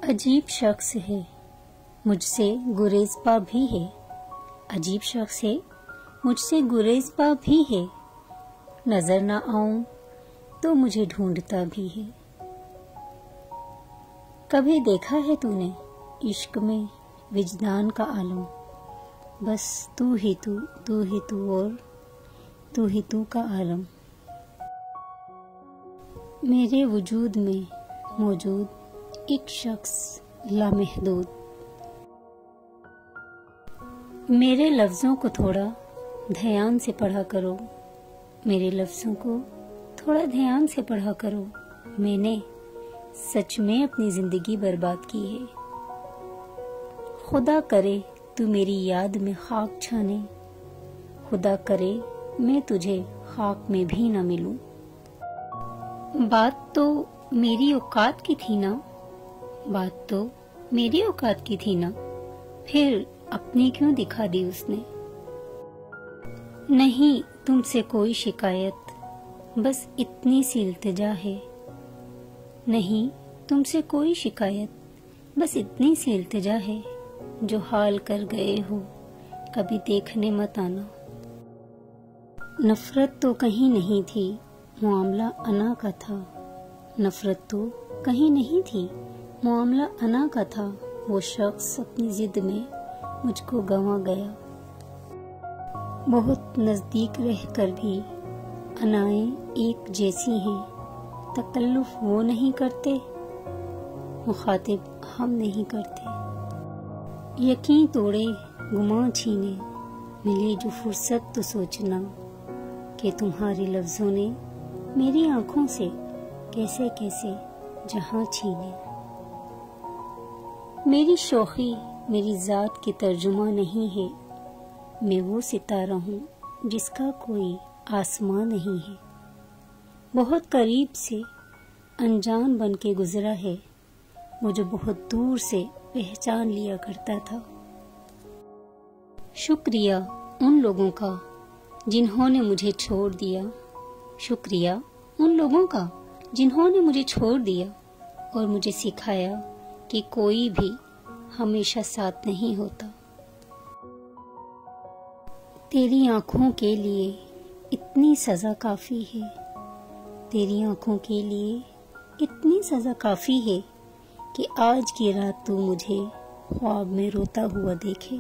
अजीब शख्स है, मुझसे गुरेज़पा भी है। अजीब शख्स है, मुझसे गुरेज़पा भी है। नजर ना आऊं तो मुझे ढूंढता भी है। कभी देखा है तूने इश्क में विजदान का आलम? बस तू ही तू, तू ही तू और तू ही तू का आलम। मेरे वजूद में मौजूद एक शख्स लामहदूद। मेरे लफ्ज़ों को थोड़ा ध्यान से पढ़ा करो, मेरे लफ्ज़ों को थोड़ा ध्यान से पढ़ा करो। मैंने सच में अपनी जिंदगी बर्बाद की है। खुदा करे तू मेरी याद में खाक छाने, खुदा करे मैं तुझे खाक में भी न मिलूं। बात तो मेरी औकात की थी ना, बात तो मेरी औकात की थी ना, फिर अपनी क्यों दिखा दी उसने। नहीं तुमसे कोई शिकायत, बस इतनी सी इल्तिजा है। नहीं तुमसे कोई शिकायत, बस इतनी सी इल्तिजा है। जो हाल कर गए हो कभी देखने मत आना। नफरत तो कहीं नहीं थी, मामला अना का था। नफरत तो कहीं नहीं थी, मामला अना का था। वो शख्स अपनी जिद में मुझको गंवा गया। बहुत नजदीक रहकर भी अनाएं एक जैसी हैं। तकल्लुफ वो नहीं करते, मुखातिब हम नहीं करते। यकीन तोड़े गुमान छीने, मिले जो फुर्सत तो सोचना कि तुम्हारे लफ्जों ने मेरी आंखों से कैसे कैसे जहां छीने। मेरी शौखी मेरी जात की तर्जुमा नहीं है। मैं वो सितारा हूँ जिसका कोई आसमां नहीं है। बहुत करीब से अनजान बन के गुजरा है, मुझे बहुत दूर से पहचान लिया करता था। शुक्रिया उन लोगों का जिन्होंने मुझे छोड़ दिया। शुक्रिया उन लोगों का जिन्होंने मुझे छोड़ दिया और मुझे सिखाया कि कोई भी हमेशा साथ नहीं होता। तेरी आंखों के लिए इतनी सजा काफी है, तेरी आंखों के लिए इतनी सजा काफी है कि आज की रात तू मुझे ख्वाब में रोता हुआ देखे।